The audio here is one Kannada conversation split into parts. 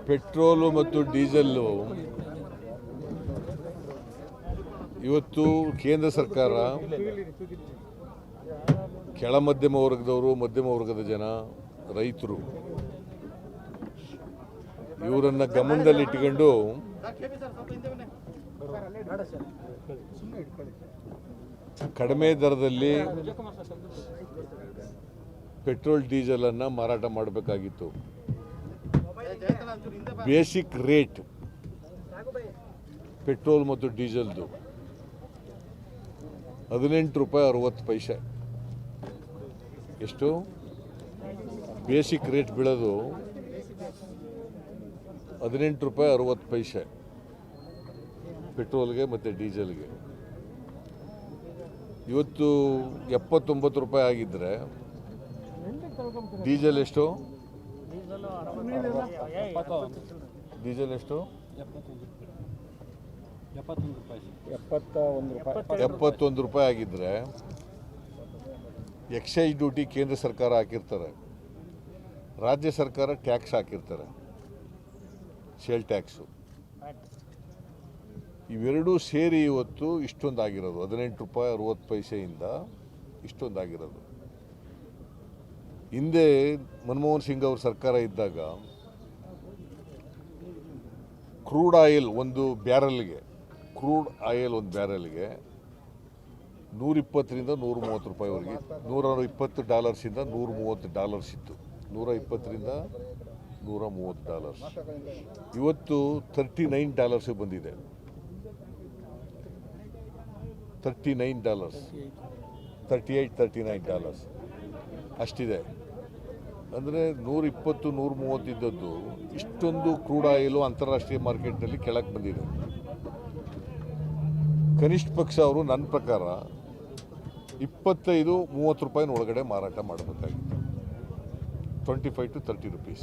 ಪೆಟ್ರೋಲು ಮತ್ತು ಡೀಸೆಲ್ಲು ಇವತ್ತು ಕೇಂದ್ರ ಸರ್ಕಾರ ಕೆಳ ಮಧ್ಯಮ ವರ್ಗದವರು, ಮಧ್ಯಮ ವರ್ಗದ ಜನ, ರೈತರು ಇವರನ್ನ ಗಮನದಲ್ಲಿಟ್ಟುಕೊಂಡು ಕಡಿಮೆ ದರದಲ್ಲಿ ಪೆಟ್ರೋಲ್ ಡೀಸೆಲ್ ಅನ್ನ ಮಾರಾಟ ಮಾಡಬೇಕಾಗಿತ್ತು. ಬೇಸಿಕ್ ರೇಟ್ ಪೆಟ್ರೋಲ್ ಮತ್ತು ಡೀಸೆಲ್ದು 18 ರೂಪಾಯಿ 60 ಪೈಸೆ. ಎಷ್ಟು ಬೇಸಿಕ್ ರೇಟ್ ಬೀಳೋದು 18 ರೂಪಾಯಿ 60 ಪೈಸೆ ಪೆಟ್ರೋಲ್ಗೆ ಮತ್ತು ಡೀಸೆಲ್ಗೆ. ಇವತ್ತು 79 ರೂಪಾಯಿ ಆಗಿದ್ದರೆ ಡೀಸೆಲ್ ಎಷ್ಟು? ಡೀಸೆಲ್ ಎಷ್ಟು? 71 ರೂಪಾಯಿ ಆಗಿದ್ದರೆ ಎಕ್ಸೈಸ್ ಡ್ಯೂಟಿ ಕೇಂದ್ರ ಸರ್ಕಾರ ಹಾಕಿರ್ತಾರೆ, ರಾಜ್ಯ ಸರ್ಕಾರ ಟ್ಯಾಕ್ಸ್ ಹಾಕಿರ್ತಾರೆ, ಸೇಲ್ ಟ್ಯಾಕ್ಸು. ಇವೆರಡೂ ಸೇರಿ ಇವತ್ತು ಇಷ್ಟೊಂದಾಗಿರೋದು. 18 ರೂಪಾಯಿ 60 ಪೈಸೆಯಿಂದ ಇಷ್ಟೊಂದಾಗಿರೋದು. ಹಿಂದೆ ಮನಮೋಹನ್ ಸಿಂಗ್ ಅವ್ರ ಸರ್ಕಾರ ಇದ್ದಾಗ ಕ್ರೂಡ್ ಆಯಿಲ್ ಒಂದು ಬ್ಯಾರಲ್ಗೆ $120ರಿಂದ $130 ರೂಪಾಯಿವರೆಗೆ, $120 $130 ಇತ್ತು. $120ರಿಂದ $130. ಇವತ್ತು $39 ಬಂದಿದೆ. $39, $38, $39 ಅಷ್ಟಿದೆ. ಅಂದರೆ 120, 130 ಇದ್ದದ್ದು ಇಷ್ಟೊಂದು ಕ್ರೂಡ್ ಆಯಿಲು ಅಂತಾರಾಷ್ಟ್ರೀಯ ಮಾರ್ಕೆಟ್ನಲ್ಲಿ ಕೆಳಕ್ಕೆ ಬಂದಿದೆ. ಕನಿಷ್ಠ ಪಕ್ಷ ಅವರು ನನ್ನ ಪ್ರಕಾರ 25-30 ರೂಪಾಯಿನ ಒಳಗಡೆ ಮಾರಾಟ ಮಾಡಬೇಕಾಗಿತ್ತು. 25 to 30 rupees.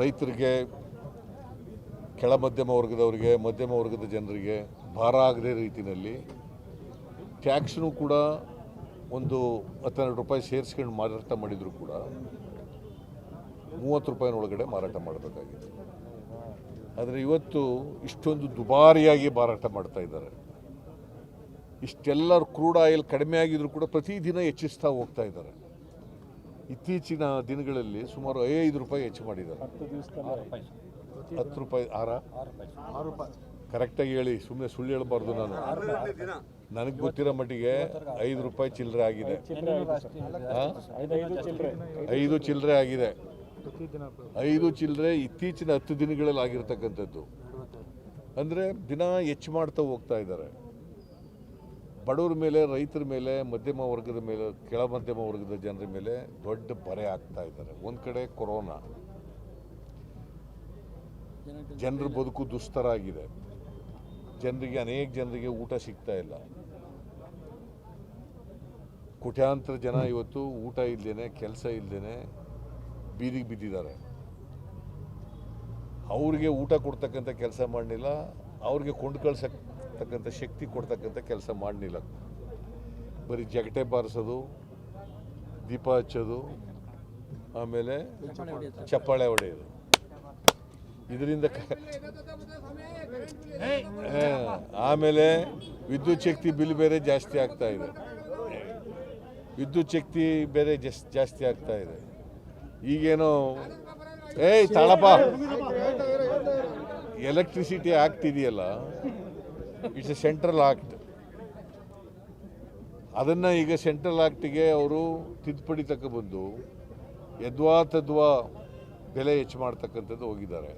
ರೈತರಿಗೆ, ಕೆಳ ಮಧ್ಯಮ ವರ್ಗದವರಿಗೆ, ಮಧ್ಯಮ ವರ್ಗದ ಜನರಿಗೆ ಭಾರ ಆಗದೇ ರೀತಿಯಲ್ಲಿ ಟ್ಯಾಕ್ಸ್ನು ಕೂಡ ಒಂದು 12 ರೂಪಾಯಿ ಸೇರಿಸ್ಕೊಂಡು ಮಾರಾಟ ಮಾಡಿದರೂ ಕೂಡ 30 ರೂಪಾಯಿನ ಒಳಗಡೆ ಮಾರಾಟ ಮಾಡಬೇಕಾಗಿತ್ತು. ಆದರೆ ಇವತ್ತು ಇಷ್ಟೊಂದು ದುಬಾರಿಯಾಗಿ ಮಾರಾಟ ಮಾಡ್ತಾ ಇದ್ದಾರೆ. ಇಷ್ಟೆಲ್ಲ ಕ್ರೂಡ್ ಆಯಿಲ್ ಕಡಿಮೆ ಆಗಿದ್ರು ಕೂಡ ಪ್ರತಿದಿನ ಹೆಚ್ಚಿಸ್ತಾ ಹೋಗ್ತಾ ಇದ್ದಾರೆ. ಇತ್ತೀಚಿನ ದಿನಗಳಲ್ಲಿ ಸುಮಾರು 5 ರೂಪಾಯಿ ಹೆಚ್ಚು ಮಾಡಿದ್ದಾರೆ. 10 ರೂಪಾಯಿ 6 ರೂಪಾಯಿ ಕರೆಕ್ಟಾಗಿ ಹೇಳಿ, ಸುಮ್ಮನೆ ಸುಳ್ಳು ಹೇಳಬಾರ್ದು. ನನಗೆ ಗೊತ್ತಿರೋ ಮಟ್ಟಿಗೆ 5 ರೂಪಾಯಿ ಚಿಲ್ಲರೆ ಆಗಿದೆ. 5 ಚಿಲ್ಲರೆ ಆಗಿದೆ. 5 ಚಿಲ್ಲರೆ ಇತ್ತೀಚಿನ 10 ದಿನಗಳಲ್ಲಿ ಆಗಿರ್ತಕ್ಕಂಥದ್ದು. ಅಂದರೆ ದಿನ ಹೆಚ್ಚು ಮಾಡ್ತಾ ಹೋಗ್ತಾ ಇದ್ದಾರೆ. ಬಡವರ ಮೇಲೆ, ರೈತರ ಮೇಲೆ, ಮಧ್ಯಮ ವರ್ಗದ ಮೇಲೆ, ಕೆಳ ಮಧ್ಯಮ ವರ್ಗದ ಜನರ ಮೇಲೆ ದೊಡ್ಡ ಬರೆ ಆಗ್ತಾ ಇದ್ದಾರೆ. ಒಂದು ಕಡೆ ಕೊರೋನಾ, ಜನರ ಬದುಕು ದುಸ್ತರ ಆಗಿದೆ. ಅನೇಕ ಜನರಿಗೆ ಊಟ ಸಿಗ್ತಾ ಇಲ್ಲ. ಕೋಟ್ಯಾಂತರ ಜನ ಇವತ್ತು ಊಟ ಇಲ್ಲದೇನೆ, ಕೆಲಸ ಇಲ್ಲದೇನೆ ಬೀದಿಗೆ ಬಿದ್ದಿದ್ದಾರೆ. ಅವ್ರಿಗೆ ಊಟ ಕೊಡ್ತಕ್ಕಂಥ ಕೆಲಸ ಮಾಡಲಿಲ್ಲ, ಅವ್ರಿಗೆ ಕೊಂಡು ಕಳ್ಸತಕ್ಕಂಥ ಶಕ್ತಿ ಕೊಡ್ತಕ್ಕಂಥ ಕೆಲಸ ಮಾಡಲಿಲ್ಲ. ಬರೀ ಜಗಟೆ ಬಾರಿಸೋದು, ದೀಪ ಹಚ್ಚೋದು, ಆಮೇಲೆ ಚಪ್ಪಾಳೆ ಹೊಡೆಯೋದು. ಇದರಿಂದ ಆಮೇಲೆ ವಿದ್ಯುತ್ ಶಕ್ತಿ ಬಿಲ್ ಬೇರೆ ಜಾಸ್ತಿ ಆಗ್ತಾ ಇದೆ. ಜಾಸ್ತಿ ಆಗ್ತಾ ಇದೆ. ಈಗೇನೋ ತಾಳಪ್ಪ, ಎಲೆಕ್ಟ್ರಿಸಿಟಿ ಆಕ್ಟ್ ಇದೆಯಲ್ಲ, ಇಟ್ಸ್ ಎ ಸೆಂಟ್ರಲ್ ಆಕ್ಟ್. ಅದನ್ನು ಈಗ ಸೆಂಟ್ರಲ್ ಆಕ್ಟಿಗೆ ಅವರು ತಿದ್ದುಪಡಿ ತಗೊಬಂದು ಯದ್ವಾ ತದ್ವಾ ಬೆಲೆ ಹೆಚ್ಚು ಮಾಡ್ತಕ್ಕಂಥದ್ದು ಹೋಗಿದ್ದಾರೆ.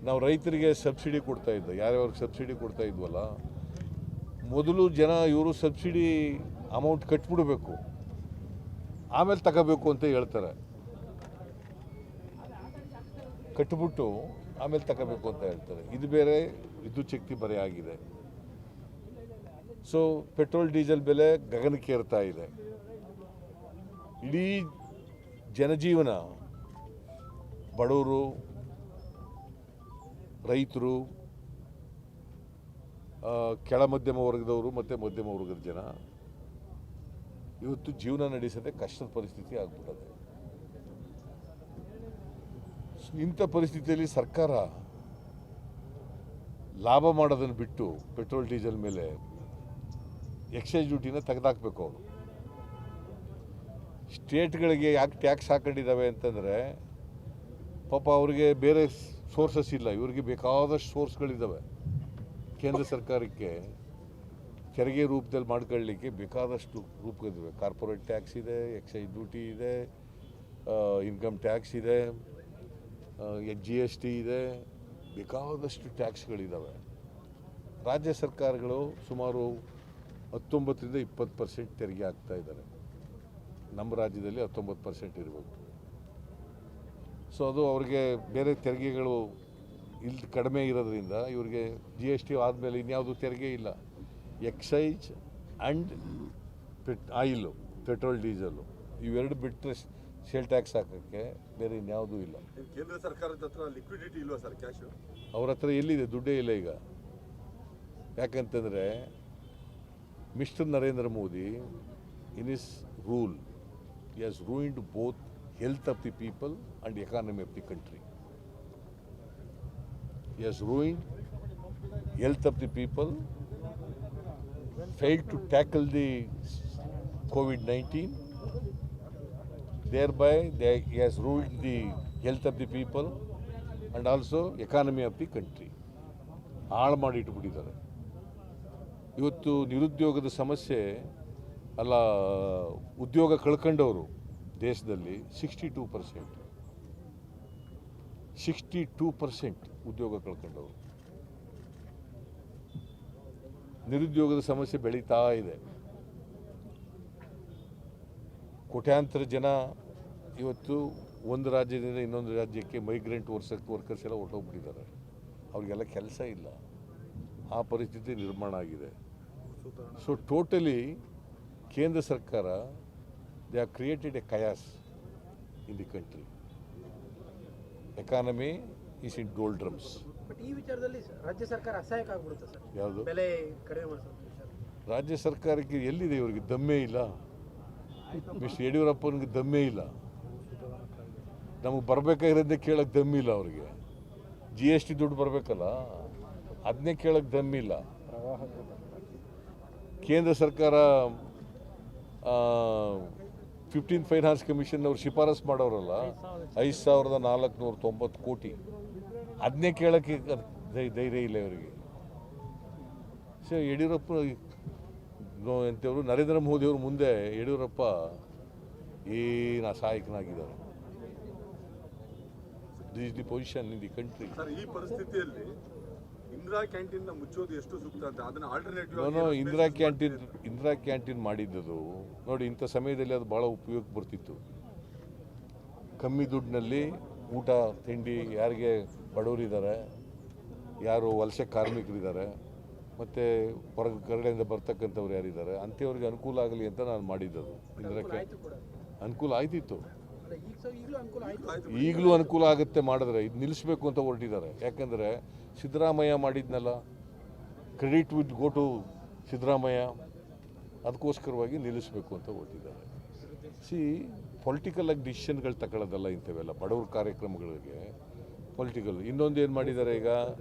ನಾವು ರೈತರಿಗೆ ಸಬ್ಸಿಡಿ ಕೊಡ್ತಾ ಇದ್ದ, ಯಾರ್ಯಾವ್ರಿಗೆ ಸಬ್ಸಿಡಿ ಕೊಡ್ತಾ ಇದ್ವಲ್ಲ, ಮೊದಲು ಜನ ಇವರು ಸಬ್ಸಿಡಿ ಅಮೌಂಟ್ ಕಟ್ಬಿಡಬೇಕು, ಆಮೇಲೆ ತಗೋಬೇಕು ಅಂತ ಹೇಳ್ತಾರೆ. ಕಟ್ಬಿಟ್ಟು ಆಮೇಲೆ ತಗೋಬೇಕು ಅಂತ ಹೇಳ್ತಾರೆ. ಇದು ಬೇರೆ ವಿದ್ಯುತ್ ಶಕ್ತಿ ಬರೆ ಆಗಿದೆ. ಸೊ ಪೆಟ್ರೋಲ್ ಡೀಸೆಲ್ ಬೆಲೆ ಗಗನಕ್ಕೇರ್ತಾ ಇದೆ. ಇಡೀ ಜನಜೀವನ, ಬಡವರು, ರೈತರು, ಕೆಳ ಮಧ್ಯಮ ವರ್ಗದವರು ಮತ್ತು ಮಧ್ಯಮ ವರ್ಗದ ಜನ ಇವತ್ತು ಜೀವನ ನಡೆಸದೆ ಕಷ್ಟದ ಪರಿಸ್ಥಿತಿ ಆಗ್ಬಿಟ್ಟದೆ. ಇಂಥ ಪರಿಸ್ಥಿತಿಯಲ್ಲಿ ಸರ್ಕಾರ ಲಾಭ ಮಾಡೋದನ್ನು ಬಿಟ್ಟು ಪೆಟ್ರೋಲ್ ಡೀಸೆಲ್ ಮೇಲೆ ಎಕ್ಸೈಸ್ ಡ್ಯೂಟಿನ ತೆಗೆದಾಕಬೇಕು ಅವರು. ಸ್ಟೇಟ್ಗಳಿಗೆ ಯಾಕೆ ಟ್ಯಾಕ್ಸ್ ಹಾಕೊಂಡಿದ್ದಾವೆ ಅಂತಂದರೆ ಪಾಪ ಅವ್ರಿಗೆ ಬೇರೆ ಸೋರ್ಸಸ್ ಇಲ್ಲ, ಇವ್ರಿಗೆ ಬೇಕಾದಷ್ಟು ಸೋರ್ಸ್ಗಳಿದ್ದಾವೆ. ಕೇಂದ್ರ ಸರ್ಕಾರಕ್ಕೆ ತೆರಿಗೆ ರೂಪದಲ್ಲಿ ಮಾಡ್ಕೊಳ್ಳಿಕ್ಕೆ ಬೇಕಾದಷ್ಟು ರೂಪಗಳಿವೆ. ಕಾರ್ಪೊರೇಟ್ ಟ್ಯಾಕ್ಸ್ ಇದೆ, ಎಕ್ಸೈಸ್ ಡ್ಯೂಟಿ ಇದೆ, ಇನ್ಕಮ್ ಟ್ಯಾಕ್ಸ್ ಇದೆ, GST ಇದೆ, ಬೇಕಾದಷ್ಟು ಟ್ಯಾಕ್ಸ್ಗಳಿದ್ದಾವೆ. ರಾಜ್ಯ ಸರ್ಕಾರಗಳು ಸುಮಾರು 19ರಿಂದ 20% ತೆರಿಗೆ ಹಾಕ್ತಾ ಇದ್ದಾರೆ. ನಮ್ಮ ರಾಜ್ಯದಲ್ಲಿ 19% ಇರಬೇಕು. ಸೊ ಅದು ಅವ್ರಿಗೆ ಬೇರೆ ತೆರಿಗೆಗಳು ಇಲ್ಲಿ ಕಡಿಮೆ ಇರೋದ್ರಿಂದ ಇವ್ರಿಗೆ GST ಆದಮೇಲೆ ಇನ್ಯಾವುದು ತೆರಿಗೆ ಇಲ್ಲ. Excise and oil, petrol diesel ಇವೆರಡು ಬಿಟ್ಟರೆ ಸೇಲ್ ಟ್ಯಾಕ್ಸ್ ಹಾಕೋಕ್ಕೆ ಬೇರೆ ಇನ್ಯಾವುದೂ ಇಲ್ಲ. ಕೇಂದ್ರ ಸರ್ಕಾರದ ಹತ್ರ ಲಿಕ್ವಿಡಿಟಿ ಇಲ್ವಾ ಸರ್? ಕ್ಯಾಶು ಅವ್ರ ಹತ್ರ ಎಲ್ಲಿದೆ? ದುಡ್ಡೇ ಇಲ್ಲ ಈಗ. ಯಾಕಂತಂದರೆ mister Narendra Modi in is rule he has ruined both health of the people and economy of the country. He has ruined health of the people, failed to tackle the COVID-19, thereby he has ruined the health of the people and also economy of the country. ಹಾಳು ಮಾಡಿ ಇಟ್ಬಿಟ್ಟಿದ್ದಾರೆ. ಇವತ್ತು ನಿರುದ್ಯೋಗದ ಸಮಸ್ಯೆ ಅಲ್ಲ, ಉದ್ಯೋಗ ಕಳ್ಕೊಂಡವರು ದೇಶದಲ್ಲಿ 62% ಉದ್ಯೋಗ ಕಳ್ಕೊಂಡವರು. ನಿರುದ್ಯೋಗದ ಸಮಸ್ಯೆ ಬೆಳೀತಾ ಇದೆ. ಕೋಟ್ಯಾಂತರ ಜನ ಇವತ್ತು ಒಂದು ರಾಜ್ಯದಿಂದ ಇನ್ನೊಂದು ರಾಜ್ಯಕ್ಕೆ ಮೈಗ್ರೆಂಟ್ ವರ್ಕರ್ಸ್ ಎಲ್ಲ ಹೊರಟೋಗ್ಬಿಟ್ಟಿದ್ದಾರೆ. ಅವ್ರಿಗೆಲ್ಲ ಕೆಲಸ ಇಲ್ಲ. ಆ ಪರಿಸ್ಥಿತಿ ನಿರ್ಮಾಣ ಆಗಿದೆ. ಸೊ ಟೋಟಲಿ ಕೇಂದ್ರ ಸರ್ಕಾರ they have created a chaos in the country. Economy is in doldrums. But ಈ ವಿಚಾರದಲ್ಲಿ ರಾಜ್ಯ ಸರ್ಕಾರ ಅಸಹಾಯಕ ಆಗ್ಬಿಡುತ್ತೆ ಸರ್. ಯಾವುದು? ಬೆಲೆ ಕಡಿಮೆ ಮಾಡಿಸೋದು ವಿಚಾರ. ರಾಜ್ಯ ಸರ್ಕಾರಕ್ಕೆ ಎಲ್ಲಿದೆ? ಇವರಿಗೆ ದಮ್ಮೇ ಇಲ್ಲ. ಮಿಸ್ಟರ್ ಯಡಿಯೂರಪ್ಪನಿಗೆ ದಮ್ಮೇ ಇಲ್ಲ. ನಮಗೆ ಬರಬೇಕಾಗಿರೋದೇ ಕೇಳೋಕ್ಕೆ ದಮ್ಮಿಲ್ಲ ಅವ್ರಿಗೆ. GST ದುಡ್ಡು ಬರಬೇಕಲ್ಲ, ಅದನ್ನೇ ಕೇಳೋಕ್ಕೆ ದಮ್ಮಿಲ್ಲ. ಕೇಂದ್ರ ಸರ್ಕಾರ 15th ಫೈನಾನ್ಸ್ ಕಮಿಷನ್ ಅವ್ರು ಶಿಫಾರಸು ಮಾಡೋರಲ್ಲ, 5,490 ಕೋಟಿ, ಅದನ್ನೇ ಕೇಳೋಕ್ಕೆ ಧೈರ್ಯ ಇಲ್ಲ ಇವರಿಗೆ. ಸೊ ಯಡಿಯೂರಪ್ಪ ಎಂಥವ್ರು ನರೇಂದ್ರ ಮೋದಿಯವ್ರ ಮುಂದೆ ಯಡಿಯೂರಪ್ಪ ಏನು ಅಸಹಾಯಕನಾಗಿದ್ದಾರೆ. This is the position in the country. Sir, ಈ ಪರಿಸ್ಥಿತಿಯಲ್ಲಿ ಇಂದಿರಾ ಕ್ಯಾಂಟೀನ್ ಮುಚ್ಚೋದು ಎಷ್ಟು ಸೂಕ್ತ ಅಂತ ಅದನ್ನ ಆಲ್ಟರ್ನೇಟಿವ್ ಇಂದಿರಾ ಕ್ಯಾಂಟೀನ್ ಮಾಡಿದ್ದು ನೋಡಿ, ಇಂಥ ಸಮಯದಲ್ಲಿ ಅದು ಭಾಳ ಉಪಯೋಗಕ್ಕೆ ಬರ್ತಿತ್ತು. ಕಮ್ಮಿ ದುಡ್ಡಿನಲ್ಲಿ ಊಟ ತಿಂಡಿ, ಯಾರಿಗೆ ಬಡವರಿದ್ದಾರೆ, ಯಾರು ವಲಸೆ ಕಾರ್ಮಿಕರಿದ್ದಾರೆ, ಮತ್ತು ಹೊರಗಡೆಯಿಂದ ಬರ್ತಕ್ಕಂಥವ್ರು ಯಾರಿದ್ದಾರೆ ಅಂಥವ್ರಿಗೆ ಅನುಕೂಲ ಆಗಲಿ ಅಂತ ನಾನು ಮಾಡಿದ್ದದು. ಇಂದಿರಾ ಅನುಕೂಲ ಆಯ್ತಿತ್ತು, ಈಗಲೂ ಅನುಕೂಲ ಆಗುತ್ತೆ ಮಾಡಿದ್ರೆ. ಇದು ನಿಲ್ಲಿಸಬೇಕು ಅಂತ ಹೊರಟಿದ್ದಾರೆ. ಯಾಕಂದರೆ ಸಿದ್ದರಾಮಯ್ಯ ಮಾಡಿದ್ನಲ್ಲ, credit will go to Siddaramaiah, ಅದಕ್ಕೋಸ್ಕರವಾಗಿ ನಿಲ್ಲಿಸಬೇಕು ಅಂತ ಹೊರಟಿದ್ದಾರೆ. ಪೊಲಿಟಿಕಲ್ ಆಗಿ ಡಿಸಿಷನ್ಗಳು ತಗೊಳ್ಳೋದಲ್ಲ ಇಂಥವೆಲ್ಲ ಬಡವ್ರ ಕಾರ್ಯಕ್ರಮಗಳಿಗೆ. ಪೊಲಿಟಿಕಲ್ ಇನ್ನೊಂದು ಏನು ಮಾಡಿದ್ದಾರೆ ಈಗ